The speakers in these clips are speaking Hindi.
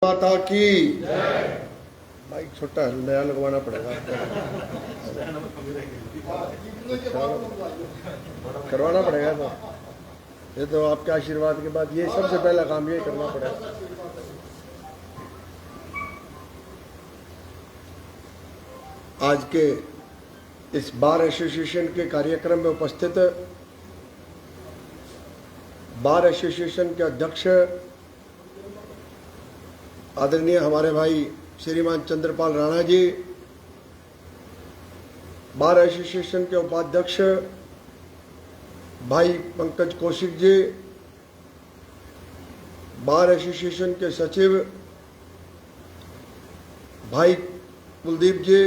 माता की भाई छोटा नया लगवाना पड़ेगा, करवाना पड़ेगा। तो ये तो आपके आशीर्वाद के बाद ये सबसे पहला काम ये करना पड़ेगा। आज के इस बार एसोसिएशन के कार्यक्रम में उपस्थित बार एसोसिएशन के अध्यक्ष आदरणीय हमारे भाई श्रीमान चंद्रपाल राणा जी, बार एसोसिएशन के उपाध्यक्ष भाई पंकज कौशिक जी, बार एसोसिएशन के सचिव भाई कुलदीप जी,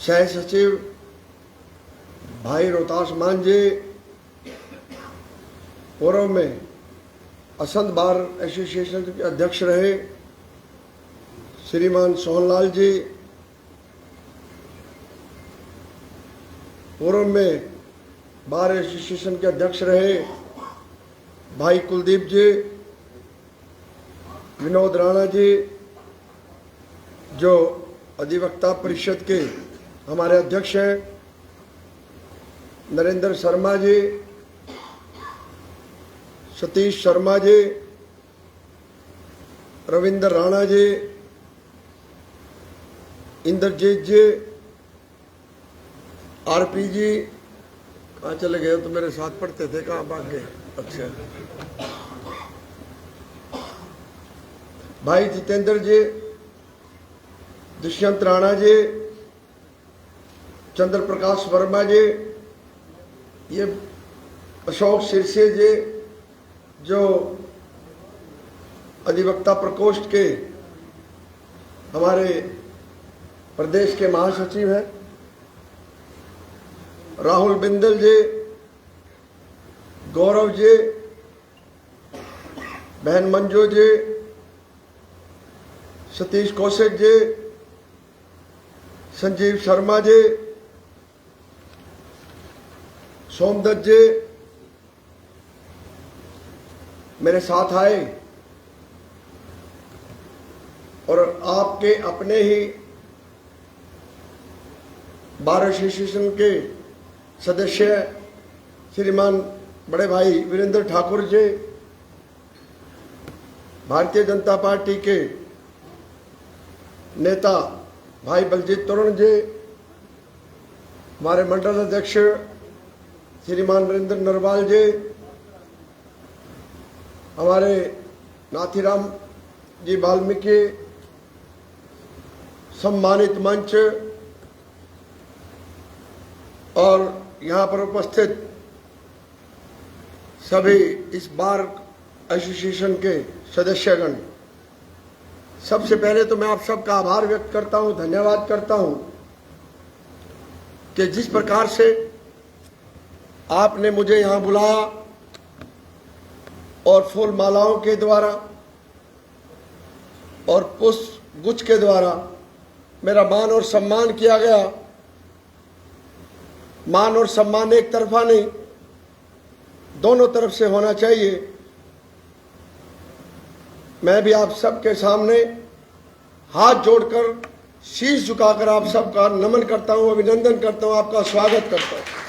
सह सचिव भाई रोहतास मान जी, पूर्व में असंध बार एसोसिएशन के अध्यक्ष रहे श्रीमान सोहनलाल जी, पूर्व में बार एसोसिएशन के अध्यक्ष रहे भाई कुलदीप जी, विनोद राणा जी, जो अधिवक्ता परिषद के हमारे अध्यक्ष हैं, नरेंद्र शर्मा जी, सतीश शर्मा जी, रविंद्र राणा जी, इंद्रजीत जी, आरपी जी, कहाँ चले गए? तो मेरे साथ पढ़ते थे, कहाँ भाग गए? अच्छा, भाई जितेंद्र जी, दुष्यंत राणा जी, चंद्र प्रकाश वर्मा जी, ये अशोक सिरसे जी, जो अधिवक्ता प्रकोष्ठ के हमारे प्रदेश के महासचिव हैं, राहुल बिंदल जी, गौरव जी, बहन मंजू जी, सतीश कौशिक जी, संजीव शर्मा जी, सोमदत्त जी मेरे साथ आए और आपके अपने ही बार एसोसिएशन के सदस्य श्रीमान बड़े भाई वीरेंद्र ठाकुर जी, भारतीय जनता पार्टी के नेता भाई बलजीत तरुण जी, हमारे मंडल अध्यक्ष श्रीमान नरेंद्र नरवाल जी, हमारे नाथीराम जी वाल्मीकि, सम्मानित मंच और यहाँ पर उपस्थित सभी इस बार एसोसिएशन के सदस्यगण, सबसे पहले तो मैं आप सबका आभार व्यक्त करता हूँ, धन्यवाद करता हूँ कि जिस प्रकार से आपने मुझे यहाँ बुलाया और फूल मालाओं के द्वारा और पुष्प गुच्छ के द्वारा मेरा मान और सम्मान किया गया। मान और सम्मान एक तरफा नहीं, दोनों तरफ से होना चाहिए। मैं भी आप सबके सामने हाथ जोड़कर, शीश झुकाकर आप सबका नमन करता हूं, अभिनंदन करता हूं, आपका स्वागत करता हूं।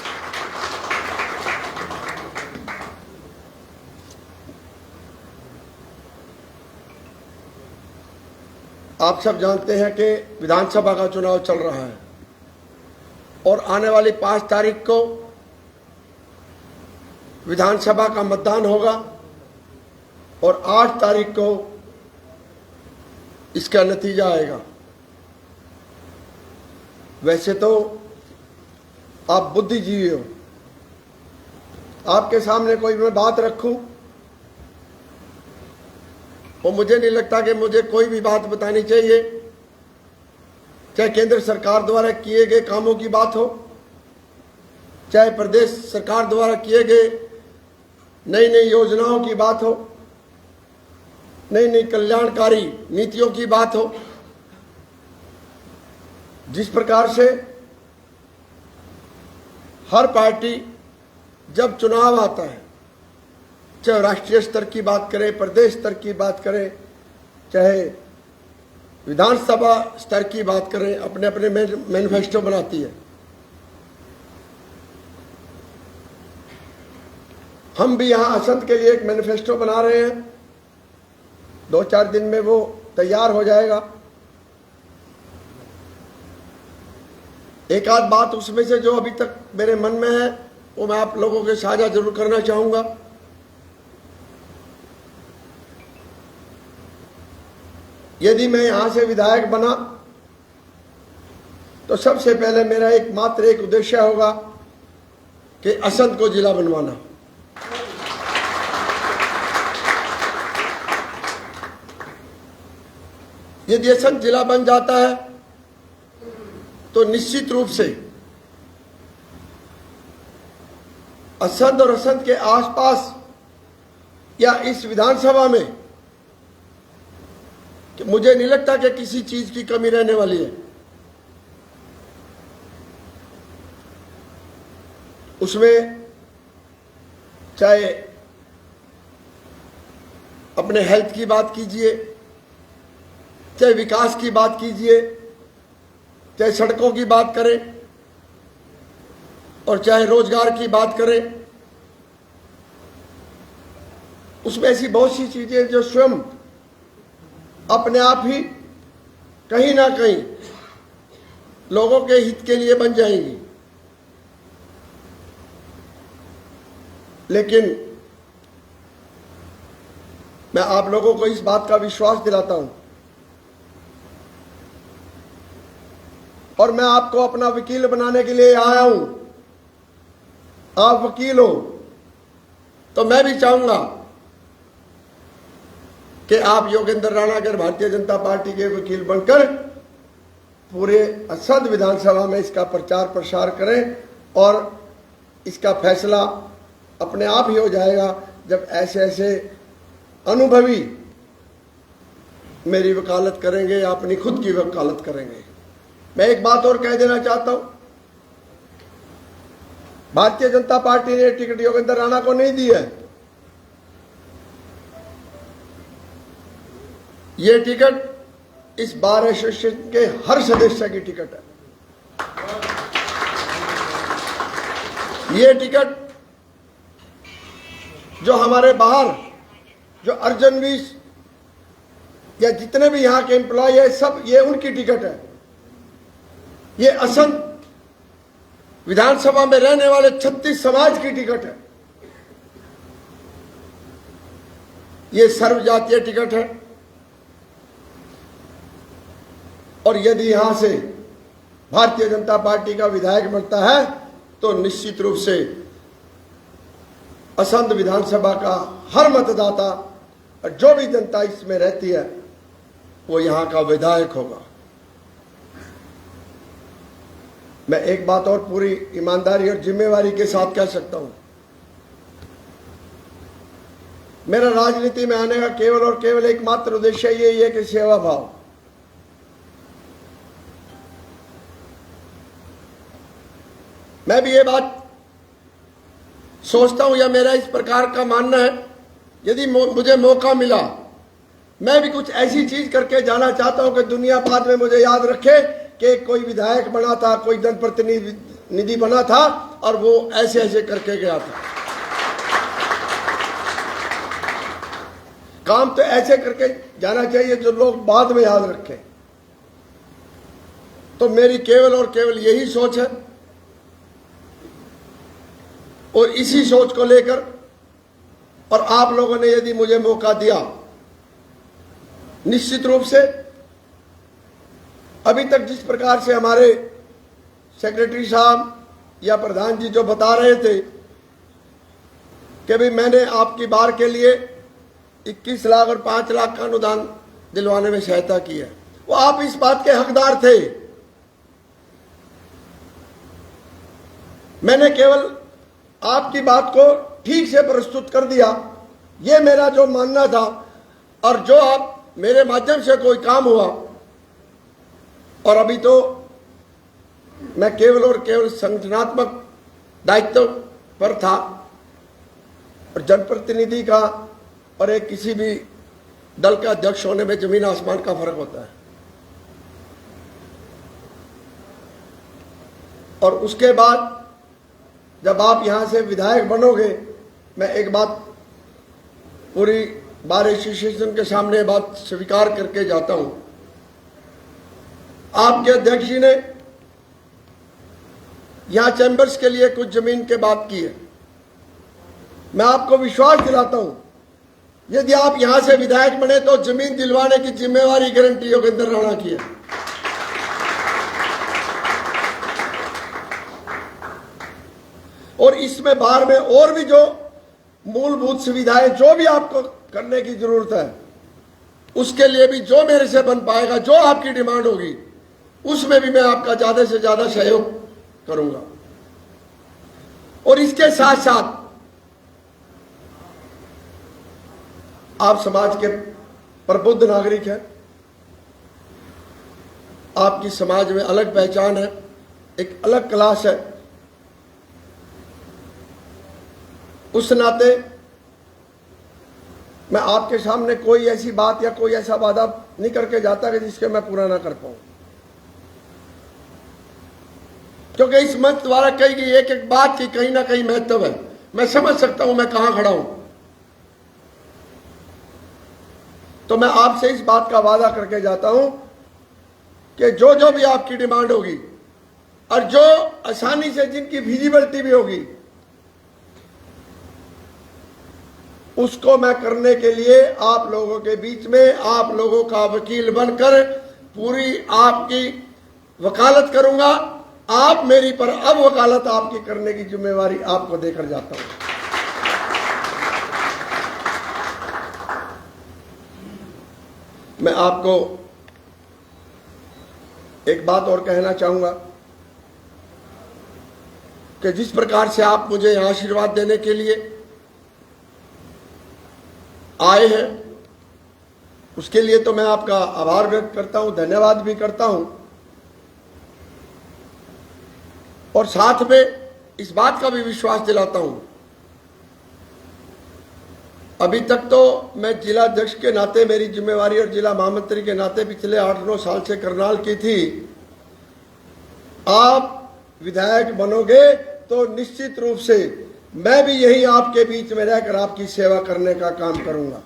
आप सब जानते हैं कि विधानसभा का चुनाव चल रहा है और आने वाली 5 तारीख को विधानसभा का मतदान होगा और 8 तारीख को इसका नतीजा आएगा। वैसे तो आप बुद्धिजीवी हो, आपके सामने कोई मैं बात रखूं और मुझे नहीं लगता कि मुझे कोई भी बात बतानी चाहिए, चाहे केंद्र सरकार द्वारा किए गए कामों की बात हो, चाहे प्रदेश सरकार द्वारा किए गए नई नई योजनाओं की बात हो, नई नई कल्याणकारी नीतियों की बात हो। जिस प्रकार से हर पार्टी जब चुनाव आता है चाहे राष्ट्रीय स्तर की बात करें, प्रदेश स्तर की बात करें, चाहे विधानसभा स्तर की बात करें, अपने अपने मैनिफेस्टो बनाती है। हम भी यहां असंध के लिए एक मैनिफेस्टो बना रहे हैं, 2-4 दिन में वो तैयार हो जाएगा। एक आध बात उसमें से जो अभी तक मेरे मन में है वो मैं आप लोगों के साझा जरूर करना चाहूंगा। यदि मैं यहां से विधायक बना तो सबसे पहले मेरा एकमात्र एक उद्देश्य होगा कि असंध को जिला बनवाना। यदि असंध जिला बन जाता है तो निश्चित रूप से असंध और असंध के आसपास या इस विधानसभा में कि मुझे नहीं लगता कि किसी चीज की कमी रहने वाली है। उसमें चाहे अपने हेल्थ की बात कीजिए, चाहे विकास की बात कीजिए, चाहे सड़कों की बात करें और चाहे रोजगार की बात करें, उसमें ऐसी बहुत सी चीजें जो स्वयं अपने आप ही कहीं ना कहीं लोगों के हित के लिए बन जाएंगी। लेकिन मैं आप लोगों को इस बात का विश्वास दिलाता हूं और मैं आपको अपना वकील बनाने के लिए आया हूं। आप वकील हो तो मैं भी चाहूंगा कि आप योगेंद्र राणा अगर भारतीय जनता पार्टी के वकील बनकर पूरे असंध विधानसभा में इसका प्रचार प्रसार करें और इसका फैसला अपने आप ही हो जाएगा जब ऐसे ऐसे अनुभवी मेरी वकालत करेंगे या अपनी खुद की वकालत करेंगे। मैं एक बात और कह देना चाहता हूं, भारतीय जनता पार्टी ने टिकट योगेंद्र राणा को नहीं दी है। ये टिकट इस बार एसोसिएशन के हर सदस्य की टिकट है। ये टिकट जो हमारे बाहर जो अर्जनवीस या जितने भी यहां के एम्प्लॉय है सब ये उनकी टिकट है। ये असंध विधानसभा में रहने वाले 36 समाज की टिकट है। ये सर्वजातीय टिकट है और यदि यहां से भारतीय जनता पार्टी का विधायक बनता है तो निश्चित रूप से असंध विधानसभा का हर मतदाता और जो भी जनता इसमें रहती है वो यहां का विधायक होगा। मैं एक बात और पूरी ईमानदारी और जिम्मेवारी के साथ कह सकता हूं, मेरा राजनीति में आने का केवल और केवल एकमात्र उद्देश्य यही है कि सेवा भाव। मैं भी ये बात सोचता हूं या मेरा इस प्रकार का मानना है, यदि मुझे मौका मिला मैं भी कुछ ऐसी चीज करके जाना चाहता हूं कि दुनिया बाद में मुझे याद रखे कि कोई विधायक बना था, कोई जनप्रतिनिधि बना था और वो ऐसे ऐसे करके गया था। काम तो ऐसे करके जाना चाहिए जो लोग बाद में याद रखें। तो मेरी केवल और केवल यही सोच है और इसी सोच को लेकर और आप लोगों ने यदि मुझे मौका दिया, निश्चित रूप से अभी तक जिस प्रकार से हमारे सेक्रेटरी साहब या प्रधान जी जो बता रहे थे कि भाई मैंने आपकी बार के लिए 21 लाख और 5 लाख का अनुदान दिलवाने में सहायता की है, वो आप इस बात के हकदार थे। मैंने केवल आपकी बात को ठीक से प्रस्तुत कर दिया, ये मेरा जो मानना था। और जो आप मेरे माध्यम से कोई काम हुआ और अभी तो मैं केवल और केवल संगठनात्मक दायित्व पर था, और जनप्रतिनिधि का और एक किसी भी दल का अध्यक्ष होने में जमीन आसमान का फर्क होता है। और उसके बाद जब आप यहां से विधायक बनोगे, मैं एक बात पूरी बार एसोसिएशन के सामने बात स्वीकार करके जाता हूं। आपके अध्यक्ष जी ने यहां चैंबर्स के लिए कुछ जमीन की बात की है। मैं आपको विश्वास दिलाता हूं, यदि आप यहां से विधायक बने तो जमीन दिलवाने की जिम्मेवारी गारंटी योगेंद्र राणा की है। और इसमें बाहर में और भी जो मूलभूत सुविधाएं जो भी आपको करने की जरूरत है, उसके लिए भी जो मेरे से बन पाएगा, जो आपकी डिमांड होगी, उसमें भी मैं आपका ज्यादा से ज्यादा सहयोग करूंगा। और इसके साथ साथ आप समाज के प्रबुद्ध नागरिक हैं, आपकी समाज में अलग पहचान है, एक अलग क्लास है। उस नाते मैं आपके सामने कोई ऐसी बात या कोई ऐसा वादा नहीं करके जाता कि जिसके मैं पूरा ना कर पाऊं, क्योंकि इस मंच द्वारा कही गई एक एक बात की कहीं ना कहीं महत्व है। मैं समझ सकता हूं मैं कहां खड़ा हूं। तो मैं आपसे इस बात का वादा करके जाता हूं कि जो जो भी आपकी डिमांड होगी और जो आसानी से जिनकी विजिबिलिटी भी होगी, उसको मैं करने के लिए आप लोगों के बीच में आप लोगों का वकील बनकर पूरी आपकी वकालत करूंगा। आप मेरी पर अब वकालत आपकी करने की जिम्मेवारी आपको देकर जाता हूं। मैं आपको एक बात और कहना चाहूंगा कि जिस प्रकार से आप मुझे यहां आशीर्वाद देने के लिए आए हैं, उसके लिए तो मैं आपका आभार व्यक्त करता हूं, धन्यवाद भी करता हूं। और साथ में इस बात का भी विश्वास दिलाता हूं, अभी तक तो मैं जिला अध्यक्ष के नाते मेरी जिम्मेवारी और जिला महामंत्री के नाते पिछले 8-9 साल से करनाल की थी। आप विधायक बनोगे तो निश्चित रूप से मैं भी यही आपके बीच में रहकर आपकी सेवा करने का काम करूंगा।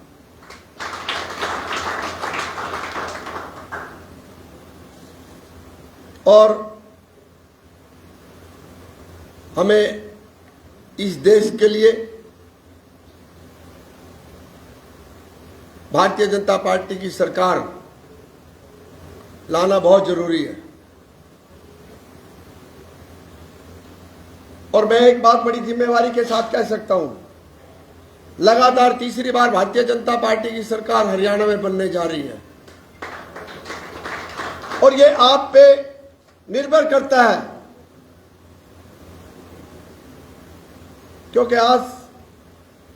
और हमें इस देश के लिए भारतीय जनता पार्टी की सरकार लाना बहुत जरूरी है। और मैं एक बात बड़ी जिम्मेवारी के साथ कह सकता हूं, लगातार तीसरी बार भारतीय जनता पार्टी की सरकार हरियाणा में बनने जा रही है। और ये आप पे निर्भर करता है, क्योंकि आज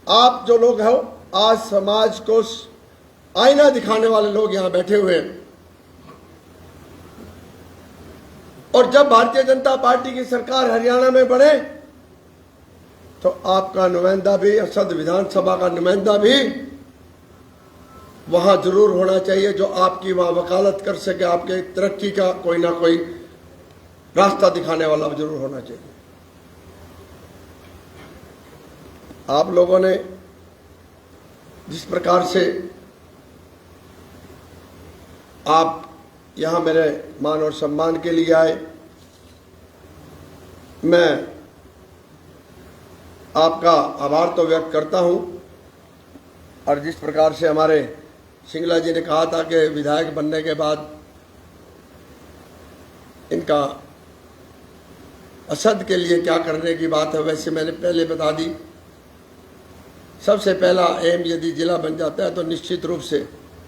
आप जो लोग हो, आज समाज को आईना दिखाने वाले लोग यहां बैठे हुए हैं। और जब भारतीय जनता पार्टी की सरकार हरियाणा में बने तो आपका नुमाइंदा भी, असद विधानसभा का नुमाइंदा भी वहां जरूर होना चाहिए, जो आपकी वहां वकालत कर सके, आपके तरक्की का कोई ना कोई रास्ता दिखाने वाला जरूर होना चाहिए। आप लोगों ने जिस प्रकार से आप यहां मेरे मान और सम्मान के लिए आए, मैं आपका आभार तो व्यक्त करता हूं। और जिस प्रकार से हमारे सिंगला जी ने कहा था कि विधायक बनने के बाद इनका असद के लिए क्या करने की बात है, वैसे मैंने पहले बता दी। सबसे पहला एम यदि जिला बन जाता है तो निश्चित रूप से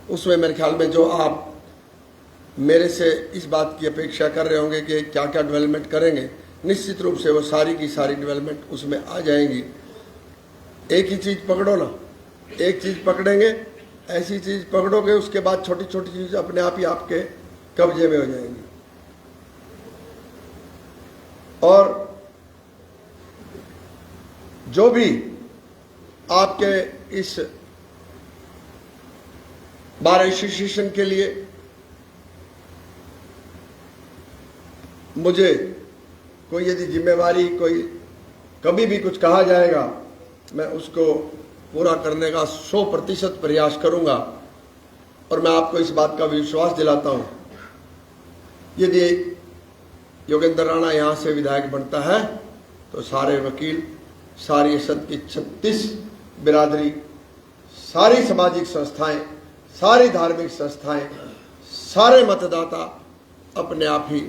उसमें मेरे ख्याल में जो आप मेरे से इस बात की अपेक्षा कर रहे होंगे कि क्या क्या डेवलपमेंट करेंगे, निश्चित रूप से वो सारी की सारी डेवलपमेंट उसमें आ जाएंगी। एक ही चीज़ पकड़ो ना, एक चीज़ पकड़ेंगे, ऐसी चीज़ पकड़ोगे, उसके बाद छोटी छोटी चीज़ अपने आप ही आपके कब्जे में हो जाएंगी। और जो भी आपके इस बार एसोसिएशन के लिए मुझे कोई यदि जिम्मेवारी कोई कभी भी कुछ कहा जाएगा, मैं उसको पूरा करने का 100% प्रयास करूंगा। और मैं आपको इस बात का विश्वास दिलाता हूं, यदि योगेंद्र राणा यहां से विधायक बनता है तो सारे वकील, सारी असद की 36 बिरादरी, सारी सामाजिक संस्थाएं, सारी धार्मिक संस्थाएं, सारे मतदाता अपने आप ही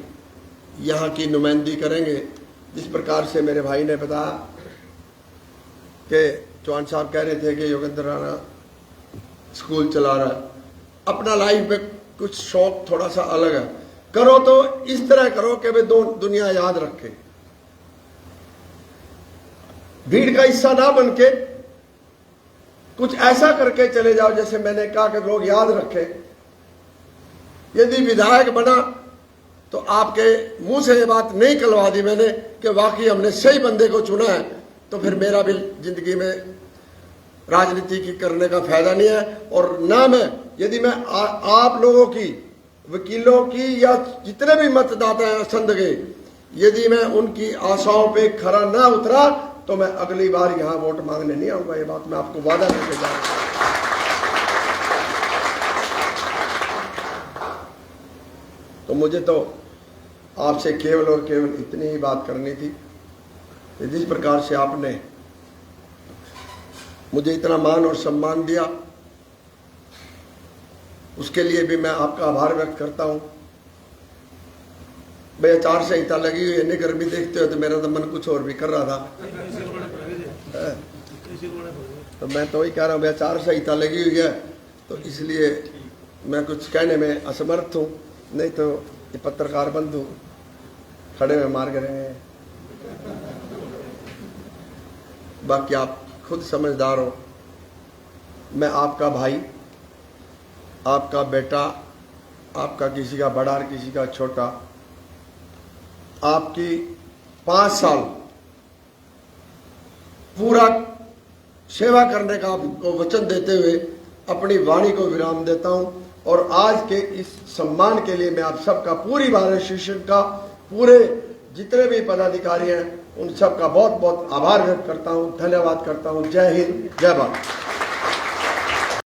यहाँ की नुमाइंदगी करेंगे। जिस प्रकार से मेरे भाई ने बताया कि चौहान साहब कह रहे थे कि योगेंद्र राणा स्कूल चला रहा है, अपना लाइफ में कुछ शौक थोड़ा सा अलग है, करो तो इस तरह करो कि वे दुनिया याद रखे, भीड़ का हिस्सा ना बन के कुछ ऐसा करके चले जाओ जैसे मैंने कहा कि लोग याद रखें। यदि विधायक बना तो आपके मुंह से ये बात नहीं कलवा दी मैंने कि वाकई हमने सही बंदे को चुना है, तो फिर मेरा भी जिंदगी में राजनीति की करने का फायदा नहीं है। और ना मैं, यदि मैं आप लोगों की, वकीलों की या जितने भी मतदाता हैं असंध के, यदि मैं उनकी आशाओं पे खरा ना उतरा तो मैं अगली बार यहां वोट मांगने नहीं आऊंगा। ये बात मैं आपको वादा करके जा रहा हूं। तो मुझे तो आपसे केवल और केवल इतनी ही बात करनी थी कि जिस प्रकार से आपने मुझे इतना मान और सम्मान दिया, उसके लिए भी मैं आपका आभार व्यक्त करता हूं। भैया आचार संहिता लगी हुई है, नहीं गर्मी देखते हो तो मेरा तो मन कुछ और भी कर रहा था। तो मैं तो वही कह रहा हूँ, भैया आचार संहिता लगी हुई है तो इसलिए मैं कुछ कहने में असमर्थ हूँ, नहीं तो ये पत्रकार बंधु खड़े में मार गए। बाकी आप खुद समझदार हो, मैं आपका भाई, आपका बेटा, आपका किसी का बड़ा और किसी का छोटा, आपकी 5 साल पूरा सेवा करने का आपको वचन देते हुए अपनी वाणी को विराम देता हूं। और आज के इस सम्मान के लिए मैं आप सबका, पूरी बार एसोसिएशन का, पूरे जितने भी पदाधिकारी हैं, उन सबका बहुत बहुत आभार व्यक्त करता हूं, धन्यवाद करता हूं। जय हिंद, जय भारत।